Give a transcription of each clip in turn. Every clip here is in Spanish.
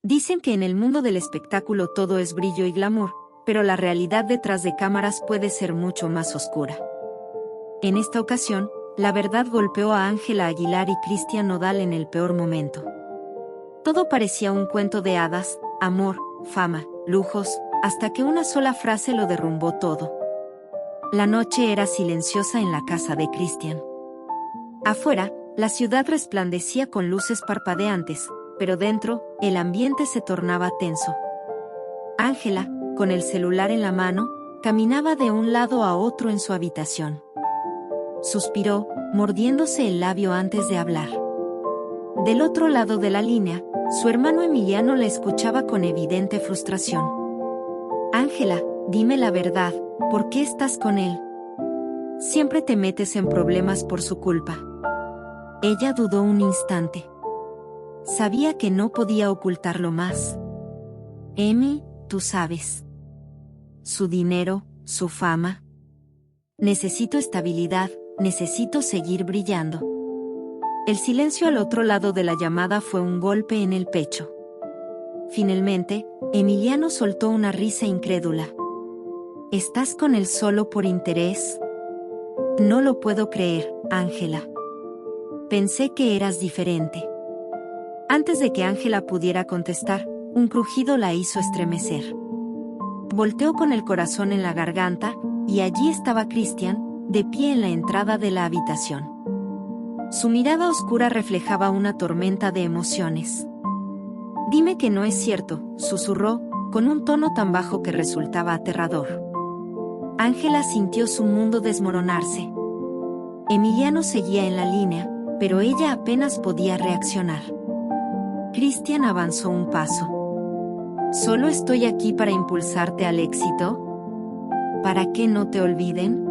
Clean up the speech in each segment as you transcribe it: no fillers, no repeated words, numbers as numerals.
Dicen que en el mundo del espectáculo todo es brillo y glamour, pero la realidad detrás de cámaras puede ser mucho más oscura. En esta ocasión, la verdad golpeó a Ángela Aguilar y Cristian Nodal en el peor momento. Todo parecía un cuento de hadas, amor, fama, lujos, hasta que una sola frase lo derrumbó todo. La noche era silenciosa en la casa de Cristian. Afuera, la ciudad resplandecía con luces parpadeantes, pero dentro, el ambiente se tornaba tenso. Ángela, con el celular en la mano, caminaba de un lado a otro en su habitación. Suspiró, mordiéndose el labio antes de hablar. Del otro lado de la línea, su hermano Emiliano la escuchaba con evidente frustración. Ángela, dime la verdad, ¿por qué estás con él? Siempre te metes en problemas por su culpa. Ella dudó un instante. Sabía que no podía ocultarlo más. Emi, tú sabes. Su dinero, su fama. Necesito estabilidad, necesito seguir brillando. El silencio al otro lado de la llamada fue un golpe en el pecho. Finalmente, Emiliano soltó una risa incrédula. ¿Estás con él solo por interés? No lo puedo creer, Ángela. Pensé que eras diferente. Antes de que Ángela pudiera contestar, un crujido la hizo estremecer. Volteó con el corazón en la garganta, y allí estaba Cristian, de pie en la entrada de la habitación. Su mirada oscura reflejaba una tormenta de emociones. Dime que no es cierto, susurró, con un tono tan bajo que resultaba aterrador. Ángela sintió su mundo desmoronarse. Emiliano seguía en la línea, pero ella apenas podía reaccionar. Cristian avanzó un paso. ¿Solo estoy aquí para impulsarte al éxito? ¿Para que no te olviden?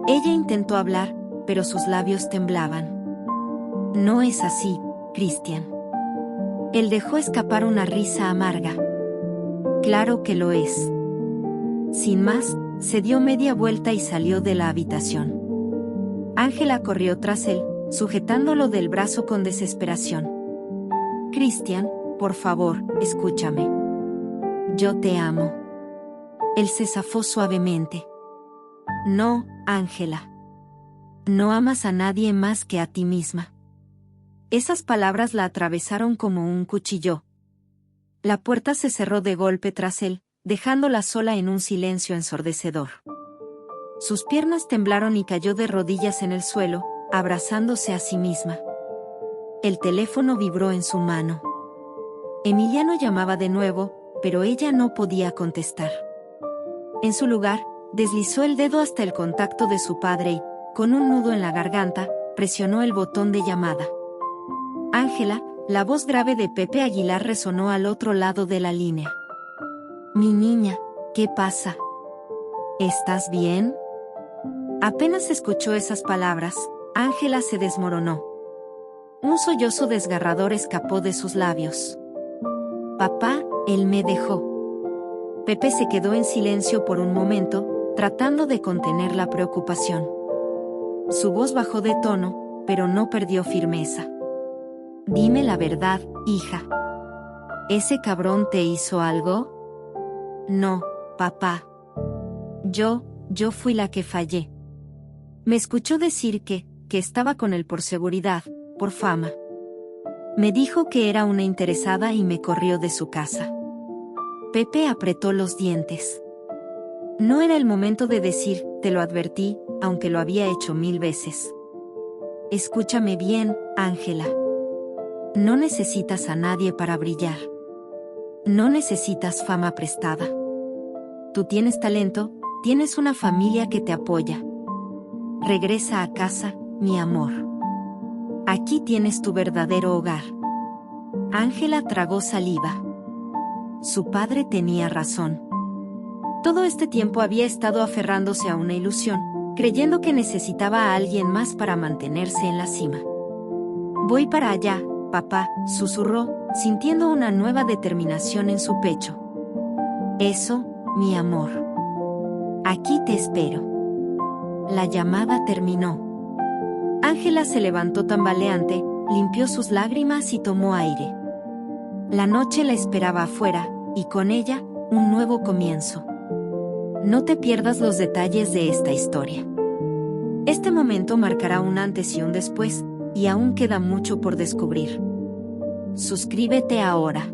Ella intentó hablar, pero sus labios temblaban. No es así, Cristian. Él dejó escapar una risa amarga. Claro que lo es. Sin más, se dio media vuelta y salió de la habitación. Ángela corrió tras él, sujetándolo del brazo con desesperación. Cristian, por favor, escúchame. Yo te amo. Él se zafó suavemente. No, Ángela. No amas a nadie más que a ti misma. Esas palabras la atravesaron como un cuchillo. La puerta se cerró de golpe tras él, dejándola sola en un silencio ensordecedor. Sus piernas temblaron y cayó de rodillas en el suelo, abrazándose a sí misma. El teléfono vibró en su mano. Emiliano llamaba de nuevo, pero ella no podía contestar. En su lugar, deslizó el dedo hasta el contacto de su padre y, con un nudo en la garganta, presionó el botón de llamada. Ángela, la voz grave de Pepe Aguilar resonó al otro lado de la línea. Mi niña, ¿qué pasa? ¿Estás bien? Apenas escuchó esas palabras, Ángela se desmoronó. Un sollozo desgarrador escapó de sus labios. Papá, él me dejó. Pepe se quedó en silencio por un momento, tratando de contener la preocupación. Su voz bajó de tono, pero no perdió firmeza. Dime la verdad, hija. ¿Ese cabrón te hizo algo? No, papá. Yo fui la que fallé. Me escuchó decir que estaba con él por seguridad, por fama. Me dijo que era una interesada y me corrió de su casa. Pepe apretó los dientes. No era el momento de decir, te lo advertí, aunque lo había hecho 1000 veces. Escúchame bien, Ángela. No necesitas a nadie para brillar. No necesitas fama prestada. Tú tienes talento, tienes una familia que te apoya. Regresa a casa, mi amor. Aquí tienes tu verdadero hogar. Ángela tragó saliva. Su padre tenía razón. Todo este tiempo había estado aferrándose a una ilusión, creyendo que necesitaba a alguien más para mantenerse en la cima. Voy para allá, papá, susurró, sintiendo una nueva determinación en su pecho. Eso, mi amor. Aquí te espero. La llamada terminó. Ángela se levantó tambaleante, limpió sus lágrimas y tomó aire. La noche la esperaba afuera, y con ella, un nuevo comienzo. No te pierdas los detalles de esta historia. Este momento marcará un antes y un después, y aún queda mucho por descubrir. Suscríbete ahora.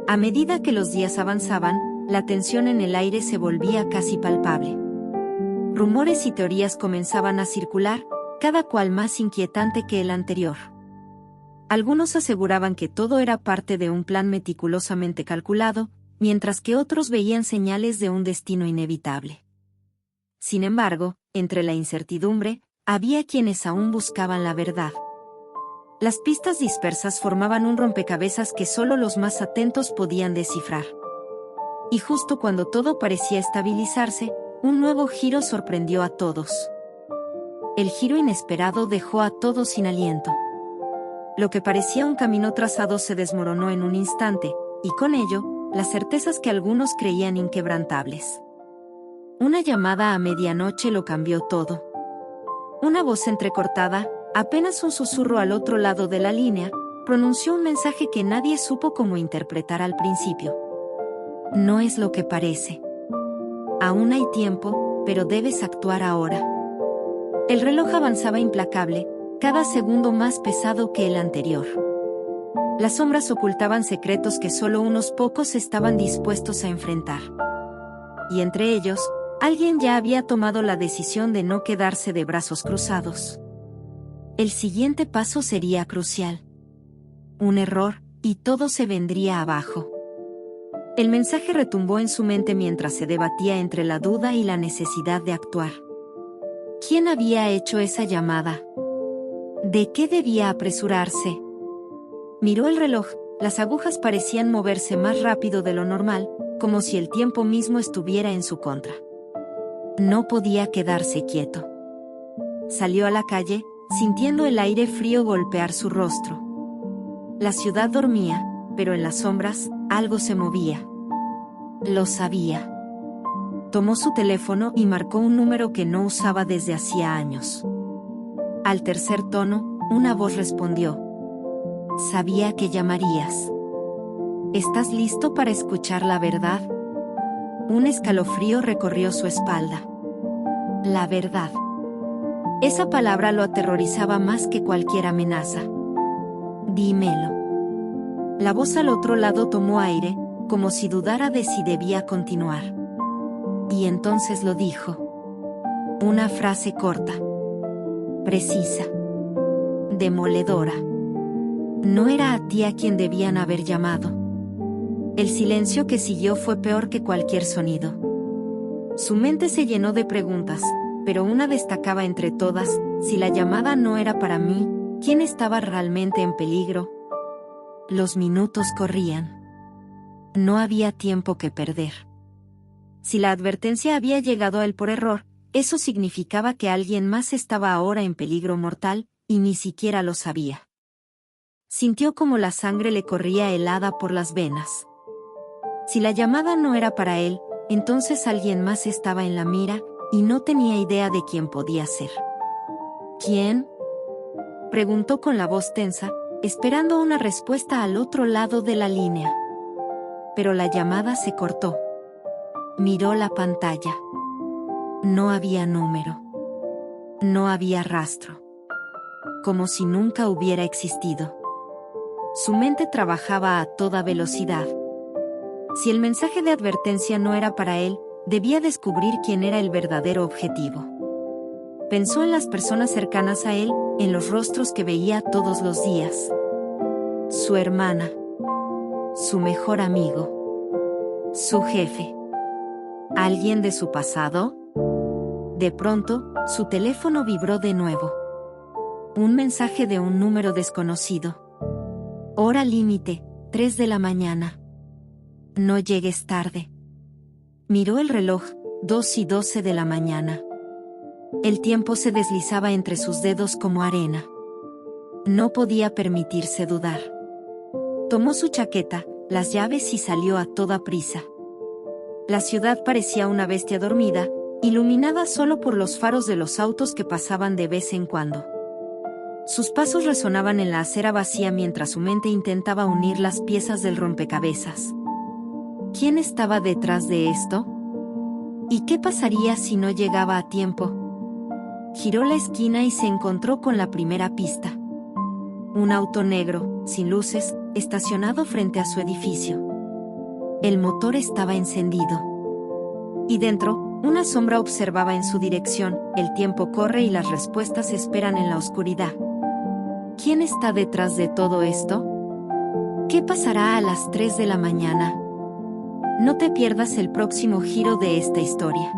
A medida que los días avanzaban, la tensión en el aire se volvía casi palpable. Rumores y teorías comenzaban a circular, cada cual más inquietante que el anterior. Algunos aseguraban que todo era parte de un plan meticulosamente calculado, mientras que otros veían señales de un destino inevitable. Sin embargo, entre la incertidumbre, había quienes aún buscaban la verdad. Las pistas dispersas formaban un rompecabezas que solo los más atentos podían descifrar. Y justo cuando todo parecía estabilizarse, un nuevo giro sorprendió a todos. El giro inesperado dejó a todos sin aliento. Lo que parecía un camino trazado se desmoronó en un instante, y con ello, las certezas que algunos creían inquebrantables. Una llamada a medianoche lo cambió todo. Una voz entrecortada, apenas un susurro al otro lado de la línea, pronunció un mensaje que nadie supo cómo interpretar al principio. No es lo que parece. Aún hay tiempo, pero debes actuar ahora. El reloj avanzaba implacable, cada segundo más pesado que el anterior. Las sombras ocultaban secretos que solo unos pocos estaban dispuestos a enfrentar. Y entre ellos, alguien ya había tomado la decisión de no quedarse de brazos cruzados. El siguiente paso sería crucial. Un error, y todo se vendría abajo. El mensaje retumbó en su mente mientras se debatía entre la duda y la necesidad de actuar. ¿Quién había hecho esa llamada? ¿De qué debía apresurarse? Miró el reloj, las agujas parecían moverse más rápido de lo normal, como si el tiempo mismo estuviera en su contra. No podía quedarse quieto. Salió a la calle, sintiendo el aire frío golpear su rostro. La ciudad dormía, pero en las sombras, algo se movía. Lo sabía. Tomó su teléfono y marcó un número que no usaba desde hacía años. Al tercer tono, una voz respondió. Sabía que llamarías. ¿Estás listo para escuchar la verdad? Un escalofrío recorrió su espalda. La verdad. Esa palabra lo aterrorizaba más que cualquier amenaza. Dímelo. La voz al otro lado tomó aire, como si dudara de si debía continuar. Y entonces lo dijo. Una frase corta. Precisa. Demoledora. No era a ti a quien debían haber llamado. El silencio que siguió fue peor que cualquier sonido. Su mente se llenó de preguntas, pero una destacaba entre todas: si la llamada no era para mí, ¿quién estaba realmente en peligro? Los minutos corrían. No había tiempo que perder. Si la advertencia había llegado a él por error, eso significaba que alguien más estaba ahora en peligro mortal, y ni siquiera lo sabía. Sintió como la sangre le corría helada por las venas. Si la llamada no era para él, entonces alguien más estaba en la mira, y no tenía idea de quién podía ser. ¿Quién? Preguntó con la voz tensa, esperando una respuesta al otro lado de la línea. Pero la llamada se cortó. Miró la pantalla. No había número. No había rastro. Como si nunca hubiera existido. Su mente trabajaba a toda velocidad. Si el mensaje de advertencia no era para él, debía descubrir quién era el verdadero objetivo. Pensó en las personas cercanas a él, en los rostros que veía todos los días. Su hermana. Su mejor amigo. Su jefe. ¿Alguien de su pasado? De pronto, su teléfono vibró de nuevo. Un mensaje de un número desconocido. Hora límite, 3 de la mañana. No llegues tarde. Miró el reloj, 2:12 de la mañana. El tiempo se deslizaba entre sus dedos como arena. No podía permitirse dudar. Tomó su chaqueta, las llaves y salió a toda prisa. La ciudad parecía una bestia dormida, iluminada solo por los faros de los autos que pasaban de vez en cuando. Sus pasos resonaban en la acera vacía mientras su mente intentaba unir las piezas del rompecabezas. ¿Quién estaba detrás de esto? ¿Y qué pasaría si no llegaba a tiempo? Giró la esquina y se encontró con la primera pista. Un auto negro, sin luces, estacionado frente a su edificio. El motor estaba encendido. Y dentro, una sombra observaba en su dirección. El tiempo corre y las respuestas esperan en la oscuridad. ¿Quién está detrás de todo esto? ¿Qué pasará a las 3 de la mañana? No te pierdas el próximo giro de esta historia.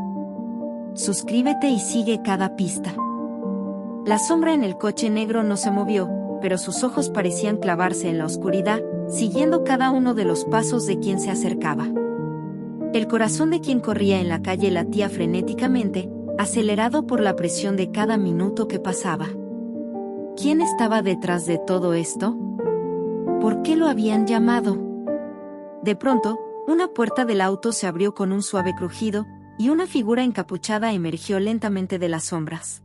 Suscríbete y sigue cada pista. La sombra en el coche negro no se movió, pero sus ojos parecían clavarse en la oscuridad, siguiendo cada uno de los pasos de quien se acercaba. El corazón de quien corría en la calle latía frenéticamente, acelerado por la presión de cada minuto que pasaba. ¿Quién estaba detrás de todo esto? ¿Por qué lo habían llamado? De pronto, una puerta del auto se abrió con un suave crujido, y una figura encapuchada emergió lentamente de las sombras.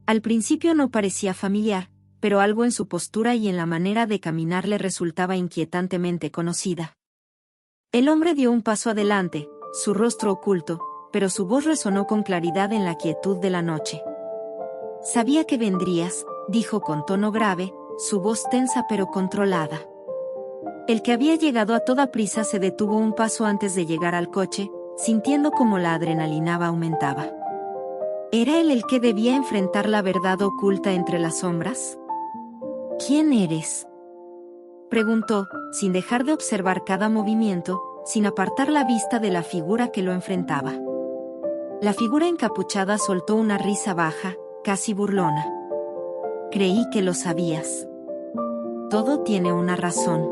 Al principio no parecía familiar, pero algo en su postura y en la manera de caminar le resultaba inquietantemente conocida. El hombre dio un paso adelante, su rostro oculto, pero su voz resonó con claridad en la quietud de la noche. «Sabía que vendrías», dijo con tono grave, su voz tensa pero controlada. El que había llegado a toda prisa se detuvo un paso antes de llegar al coche, sintiendo como la adrenalina aumentaba. ¿Era él el que debía enfrentar la verdad oculta entre las sombras? ¿Quién eres?, preguntó, sin dejar de observar cada movimiento, sin apartar la vista de la figura que lo enfrentaba. La figura encapuchada soltó una risa baja, casi burlona. «Creí que lo sabías. Todo tiene una razón.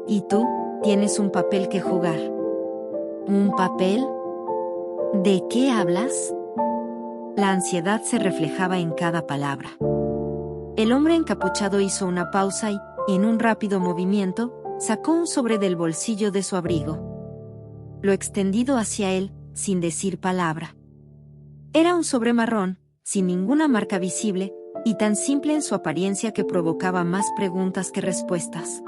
Y tú, tienes un papel que jugar». «¿Un papel? ¿De qué hablas?». La ansiedad se reflejaba en cada palabra. El hombre encapuchado hizo una pausa y, en un rápido movimiento, sacó un sobre del bolsillo de su abrigo. Lo extendido hacia él, sin decir palabra. Era un sobre marrón, sin ninguna marca visible, y tan simple en su apariencia que provocaba más preguntas que respuestas.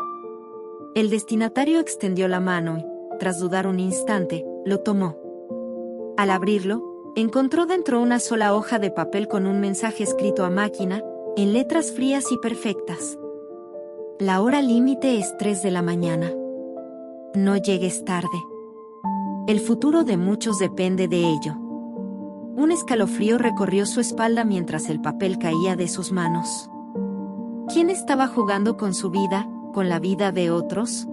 El destinatario extendió la mano y, tras dudar un instante, lo tomó. Al abrirlo, encontró dentro una sola hoja de papel con un mensaje escrito a máquina, en letras frías y perfectas. La hora límite es 3 de la mañana. No llegues tarde. El futuro de muchos depende de ello. Un escalofrío recorrió su espalda mientras el papel caía de sus manos. ¿Quién estaba jugando con su vida, con la vida de otros?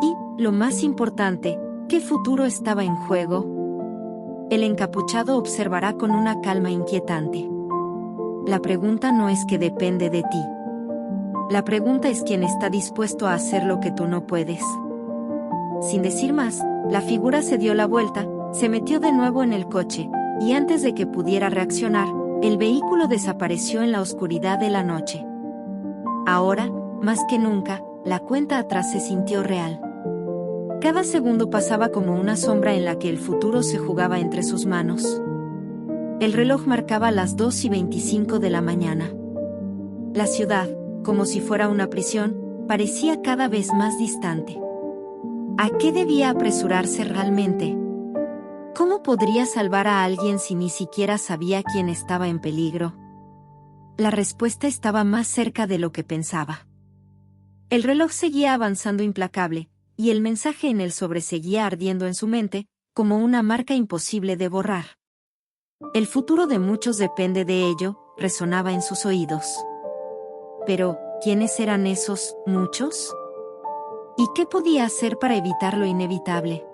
Y, lo más importante, ¿qué futuro estaba en juego? El encapuchado observará con una calma inquietante. La pregunta no es qué depende de ti. La pregunta es quién está dispuesto a hacer lo que tú no puedes. Sin decir más, la figura se dio la vuelta, se metió de nuevo en el coche, y antes de que pudiera reaccionar, el vehículo desapareció en la oscuridad de la noche. Ahora, más que nunca, la cuenta atrás se sintió real. Cada segundo pasaba como una sombra en la que el futuro se jugaba entre sus manos. El reloj marcaba las 2:25 de la mañana. La ciudad, como si fuera una prisión, parecía cada vez más distante. ¿A qué debía apresurarse realmente? ¿Cómo podría salvar a alguien si ni siquiera sabía quién estaba en peligro? La respuesta estaba más cerca de lo que pensaba. El reloj seguía avanzando implacable, y el mensaje en el sobre seguía ardiendo en su mente, como una marca imposible de borrar. El futuro de muchos depende de ello, resonaba en sus oídos. Pero, ¿quiénes eran esos muchos? ¿Y qué podía hacer para evitar lo inevitable?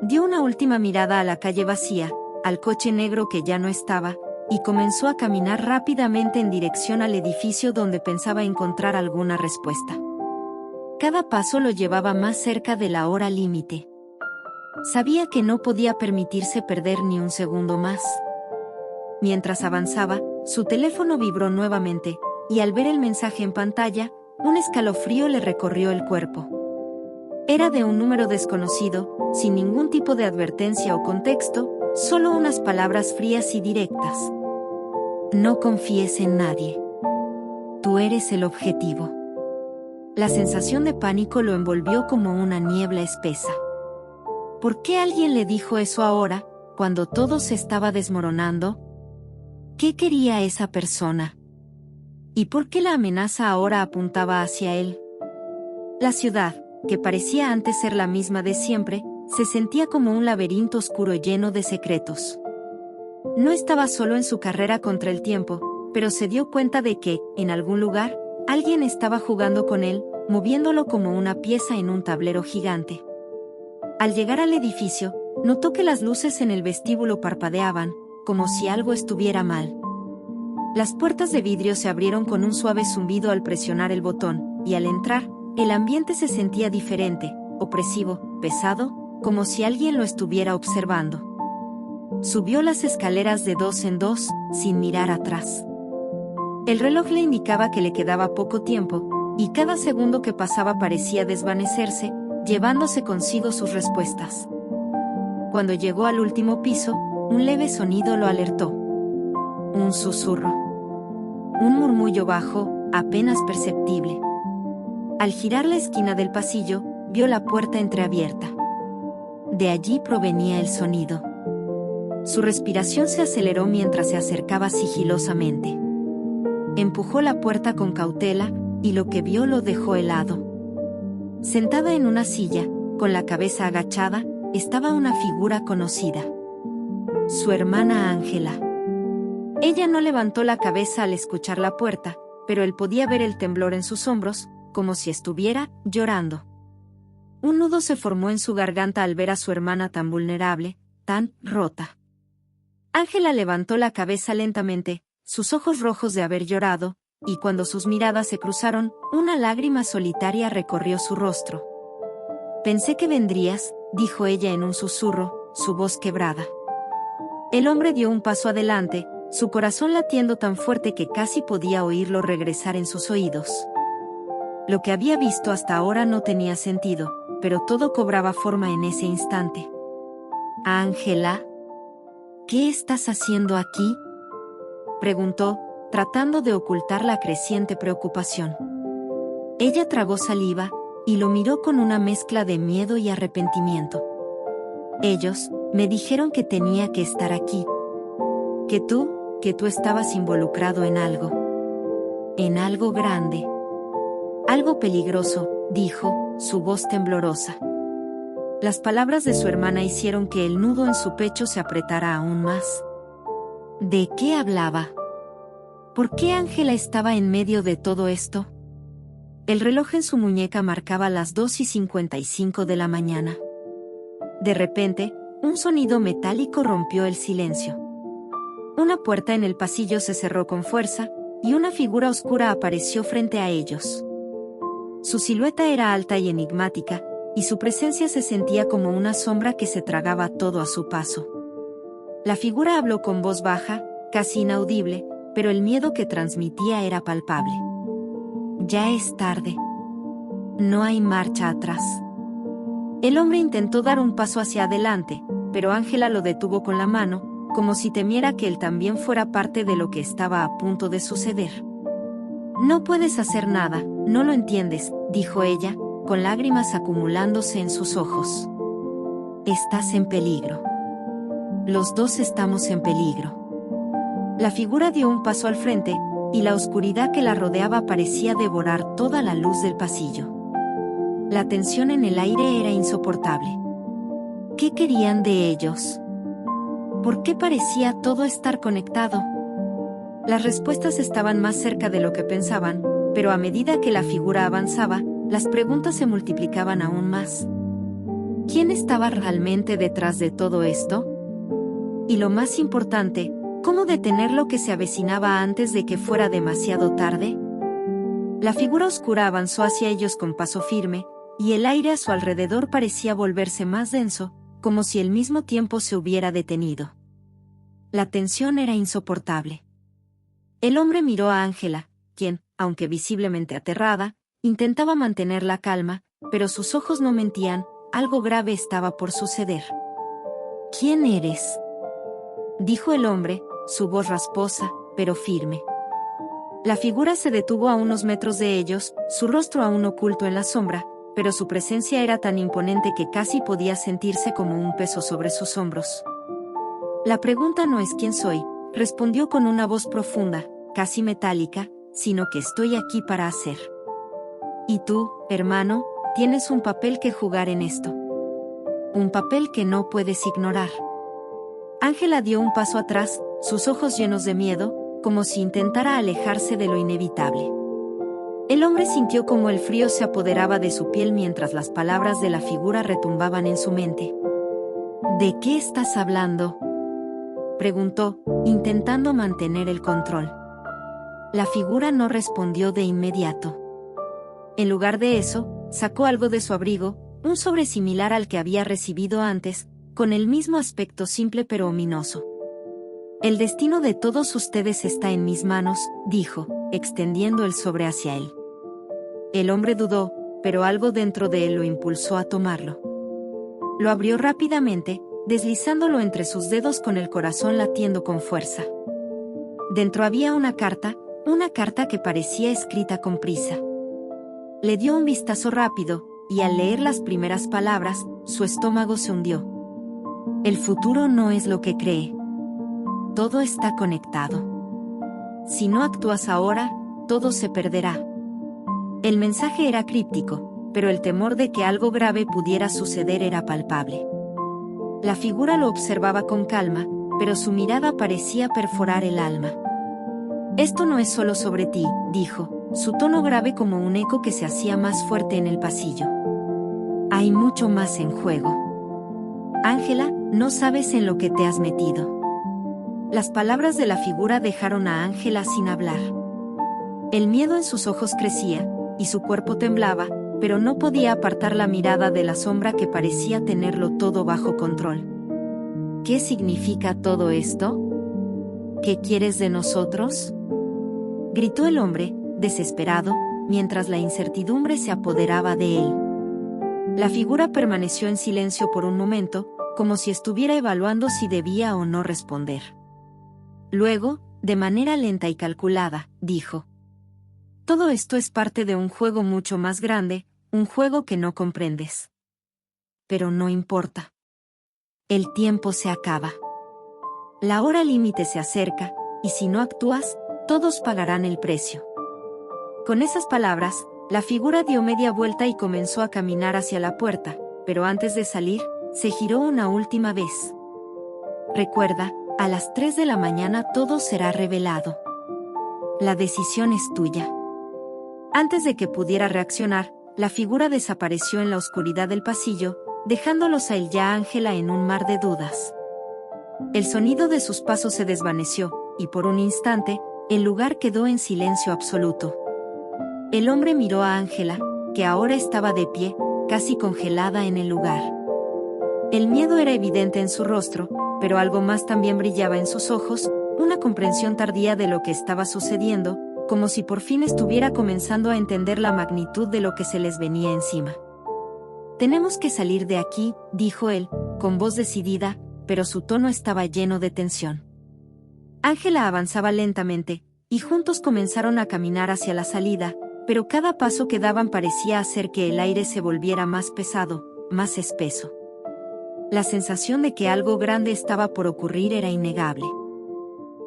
Dio una última mirada a la calle vacía, al coche negro que ya no estaba, y comenzó a caminar rápidamente en dirección al edificio donde pensaba encontrar alguna respuesta. Cada paso lo llevaba más cerca de la hora límite. Sabía que no podía permitirse perder ni un segundo más. Mientras avanzaba, su teléfono vibró nuevamente, y al ver el mensaje en pantalla, un escalofrío le recorrió el cuerpo. Era de un número desconocido, sin ningún tipo de advertencia o contexto, solo unas palabras frías y directas. No confíes en nadie. Tú eres el objetivo. La sensación de pánico lo envolvió como una niebla espesa. ¿Por qué alguien le dijo eso ahora, cuando todo se estaba desmoronando? ¿Qué quería esa persona? ¿Y por qué la amenaza ahora apuntaba hacia él? La ciudad, que parecía antes ser la misma de siempre, se sentía como un laberinto oscuro lleno de secretos. No estaba solo en su carrera contra el tiempo, pero se dio cuenta de que, en algún lugar, alguien estaba jugando con él, moviéndolo como una pieza en un tablero gigante. Al llegar al edificio, notó que las luces en el vestíbulo parpadeaban, como si algo estuviera mal. Las puertas de vidrio se abrieron con un suave zumbido al presionar el botón, y al entrar, el ambiente se sentía diferente, opresivo, pesado, como si alguien lo estuviera observando. Subió las escaleras de 2 en 2, sin mirar atrás. El reloj le indicaba que le quedaba poco tiempo, y cada segundo que pasaba parecía desvanecerse, llevándose consigo sus respuestas. Cuando llegó al último piso, un leve sonido lo alertó. Un susurro. Un murmullo bajo, apenas perceptible. Al girar la esquina del pasillo, vio la puerta entreabierta. De allí provenía el sonido. Su respiración se aceleró mientras se acercaba sigilosamente. Empujó la puerta con cautela, y lo que vio lo dejó helado. Sentada en una silla, con la cabeza agachada, estaba una figura conocida. Su hermana Ángela. Ella no levantó la cabeza al escuchar la puerta, pero él podía ver el temblor en sus hombros, como si estuviera llorando. Un nudo se formó en su garganta al ver a su hermana tan vulnerable, tan rota. Ángela levantó la cabeza lentamente, sus ojos rojos de haber llorado, y cuando sus miradas se cruzaron, una lágrima solitaria recorrió su rostro. Pensé que vendrías, dijo ella en un susurro, su voz quebrada. El hombre dio un paso adelante, su corazón latiendo tan fuerte que casi podía oírlo regresar en sus oídos. Lo que había visto hasta ahora no tenía sentido, pero todo cobraba forma en ese instante. «Ángela, ¿qué estás haciendo aquí?», preguntó, tratando de ocultar la creciente preocupación. Ella tragó saliva, y lo miró con una mezcla de miedo y arrepentimiento. «Ellos me dijeron que tenía que estar aquí. Que tú estabas involucrado en algo. En algo grande. Algo peligroso», dijo, su voz temblorosa. Las palabras de su hermana hicieron que el nudo en su pecho se apretara aún más. ¿De qué hablaba? ¿Por qué Ángela estaba en medio de todo esto? El reloj en su muñeca marcaba las 2:55 de la mañana. De repente, un sonido metálico rompió el silencio. Una puerta en el pasillo se cerró con fuerza, y una figura oscura apareció frente a ellos. Su silueta era alta y enigmática, y su presencia se sentía como una sombra que se tragaba todo a su paso. La figura habló con voz baja, casi inaudible, pero el miedo que transmitía era palpable. «Ya es tarde. No hay marcha atrás». El hombre intentó dar un paso hacia adelante, pero Ángela lo detuvo con la mano, como si temiera que él también fuera parte de lo que estaba a punto de suceder. «No puedes hacer nada, no lo entiendes», dijo ella, con lágrimas acumulándose en sus ojos. «Estás en peligro. Los dos estamos en peligro». La figura dio un paso al frente, y la oscuridad que la rodeaba parecía devorar toda la luz del pasillo. La tensión en el aire era insoportable. ¿Qué querían de ellos? ¿Por qué parecía todo estar conectado? Las respuestas estaban más cerca de lo que pensaban, pero a medida que la figura avanzaba, las preguntas se multiplicaban aún más. ¿Quién estaba realmente detrás de todo esto? Y lo más importante, ¿cómo detener lo que se avecinaba antes de que fuera demasiado tarde? La figura oscura avanzó hacia ellos con paso firme, y el aire a su alrededor parecía volverse más denso, como si al mismo tiempo se hubiera detenido. La tensión era insoportable. El hombre miró a Ángela, quien, aunque visiblemente aterrada, intentaba mantener la calma, pero sus ojos no mentían, algo grave estaba por suceder. «¿Quién eres?», dijo el hombre, su voz rasposa, pero firme. La figura se detuvo a unos metros de ellos, su rostro aún oculto en la sombra, pero su presencia era tan imponente que casi podía sentirse como un peso sobre sus hombros. La pregunta no es quién soy, respondió con una voz profunda, casi metálica, sino que estoy aquí para hacer. Y tú, hermano, tienes un papel que jugar en esto. Un papel que no puedes ignorar. Ángela dio un paso atrás, sus ojos llenos de miedo, como si intentara alejarse de lo inevitable. El hombre sintió como el frío se apoderaba de su piel mientras las palabras de la figura retumbaban en su mente. ¿De qué estás hablando?, preguntó, intentando mantener el control. La figura no respondió de inmediato. En lugar de eso, sacó algo de su abrigo, un sobre similar al que había recibido antes, con el mismo aspecto simple pero ominoso. El destino de todos ustedes está en mis manos, dijo, extendiendo el sobre hacia él. El hombre dudó, pero algo dentro de él lo impulsó a tomarlo. Lo abrió rápidamente, deslizándolo entre sus dedos con el corazón latiendo con fuerza. Dentro había una carta que parecía escrita con prisa. Le dio un vistazo rápido, y al leer las primeras palabras, su estómago se hundió. El futuro no es lo que cree. Todo está conectado. Si no actúas ahora, todo se perderá. El mensaje era críptico, pero el temor de que algo grave pudiera suceder era palpable. La figura lo observaba con calma, pero su mirada parecía perforar el alma. Esto no es solo sobre ti, dijo, su tono grave como un eco que se hacía más fuerte en el pasillo. Hay mucho más en juego. Ángela, no sabes en lo que te has metido. Las palabras de la figura dejaron a Ángela sin hablar. El miedo en sus ojos crecía, y su cuerpo temblaba, pero no podía apartar la mirada de la sombra que parecía tenerlo todo bajo control. ¿Qué significa todo esto? ¿Qué quieres de nosotros?, gritó el hombre, desesperado, mientras la incertidumbre se apoderaba de él. La figura permaneció en silencio por un momento, como si estuviera evaluando si debía o no responder. Luego, de manera lenta y calculada, dijo: todo esto es parte de un juego mucho más grande, un juego que no comprendes. Pero no importa. El tiempo se acaba. La hora límite se acerca, y si no actúas, todos pagarán el precio. Con esas palabras, la figura dio media vuelta y comenzó a caminar hacia la puerta, pero antes de salir, se giró una última vez. Recuerda, a las 3 de la mañana todo será revelado. La decisión es tuya. Antes de que pudiera reaccionar, la figura desapareció en la oscuridad del pasillo, dejándolos a él y a Ángela en un mar de dudas. El sonido de sus pasos se desvaneció, y por un instante, el lugar quedó en silencio absoluto. El hombre miró a Ángela, que ahora estaba de pie, casi congelada en el lugar. El miedo era evidente en su rostro, pero algo más también brillaba en sus ojos, una comprensión tardía de lo que estaba sucediendo, como si por fin estuviera comenzando a entender la magnitud de lo que se les venía encima. Tenemos que salir de aquí, dijo él, con voz decidida, pero su tono estaba lleno de tensión. Ángela avanzaba lentamente, y juntos comenzaron a caminar hacia la salida, pero cada paso que daban parecía hacer que el aire se volviera más pesado, más espeso. La sensación de que algo grande estaba por ocurrir era innegable.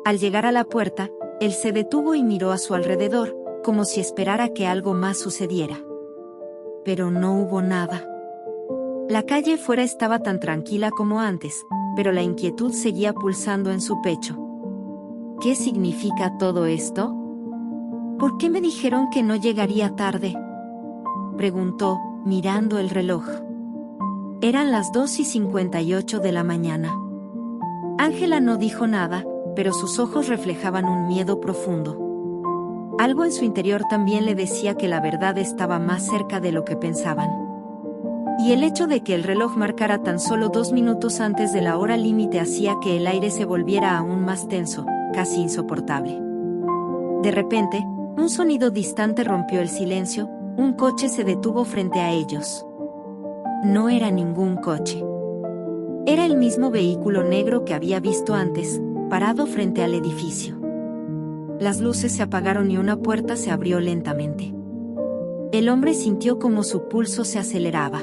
Al llegar a la puerta, él se detuvo y miró a su alrededor, como si esperara que algo más sucediera. Pero no hubo nada. La calle fuera estaba tan tranquila como antes, pero la inquietud seguía pulsando en su pecho. ¿Qué significa todo esto? ¿Por qué me dijeron que no llegaría tarde?, preguntó, mirando el reloj. Eran las 2:58 de la mañana. Ángela no dijo nada, pero sus ojos reflejaban un miedo profundo. Algo en su interior también le decía que la verdad estaba más cerca de lo que pensaban. Y el hecho de que el reloj marcara tan solo 2 minutos antes de la hora límite hacía que el aire se volviera aún más tenso, casi insoportable. De repente, un sonido distante rompió el silencio, un coche se detuvo frente a ellos. No era ningún coche. Era el mismo vehículo negro que había visto antes, parado frente al edificio. Las luces se apagaron y una puerta se abrió lentamente. El hombre sintió como su pulso se aceleraba.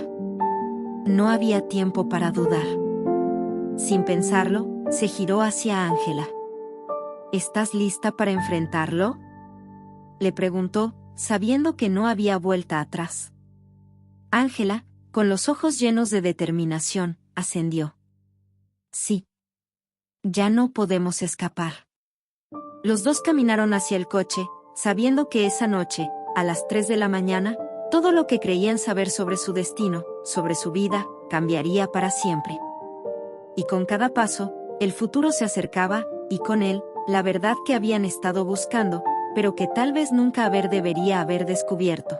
No había tiempo para dudar. Sin pensarlo, se giró hacia Ángela. ¿Estás lista para enfrentarlo?, le preguntó, sabiendo que no había vuelta atrás. Ángela, con los ojos llenos de determinación, asendió. Sí. Ya no podemos escapar. Los dos caminaron hacia el coche, sabiendo que esa noche, a las 3 de la mañana, todo lo que creían saber sobre su destino, sobre su vida, cambiaría para siempre. Y con cada paso, el futuro se acercaba, y con él, la verdad que habían estado buscando, pero que tal vez nunca debería haber descubierto.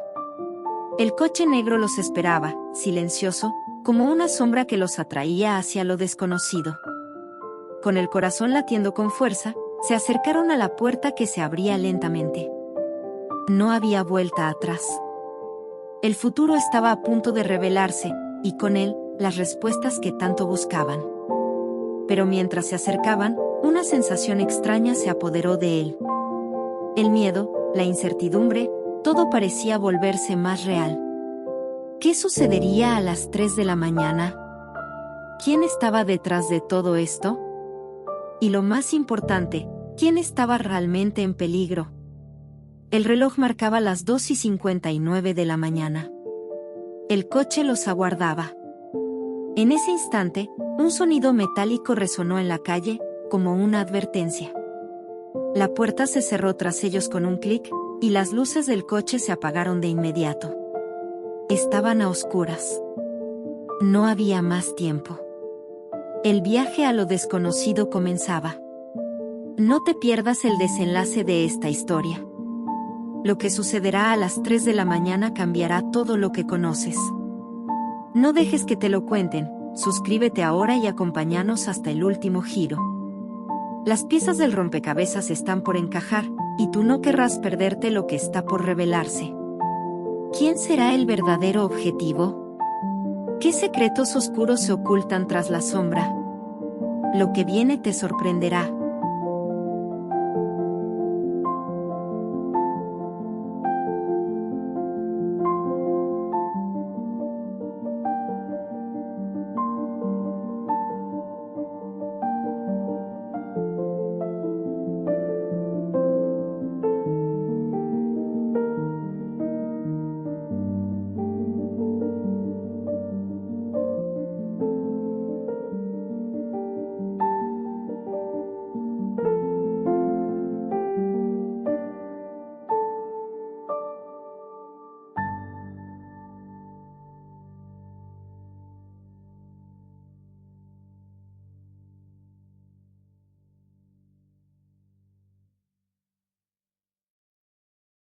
El coche negro los esperaba, silencioso, como una sombra que los atraía hacia lo desconocido. Con el corazón latiendo con fuerza, se acercaron a la puerta que se abría lentamente. No había vuelta atrás. El futuro estaba a punto de revelarse, y con él, las respuestas que tanto buscaban. Pero mientras se acercaban, una sensación extraña se apoderó de él. El miedo, la incertidumbre, todo parecía volverse más real. ¿Qué sucedería a las 3 de la mañana? ¿Quién estaba detrás de todo esto? Y lo más importante, ¿quién estaba realmente en peligro? El reloj marcaba las 2:59 de la mañana. El coche los aguardaba. En ese instante, un sonido metálico resonó en la calle, como una advertencia. La puerta se cerró tras ellos con un clic, y las luces del coche se apagaron de inmediato. Estaban a oscuras. No había más tiempo. El viaje a lo desconocido comenzaba. No te pierdas el desenlace de esta historia. Lo que sucederá a las 3 de la mañana cambiará todo lo que conoces. No dejes que te lo cuenten, suscríbete ahora y acompáñanos hasta el último giro. Las piezas del rompecabezas están por encajar, y tú no querrás perderte lo que está por revelarse. ¿Quién será el verdadero objetivo? ¿Qué secretos oscuros se ocultan tras la sombra? Lo que viene te sorprenderá.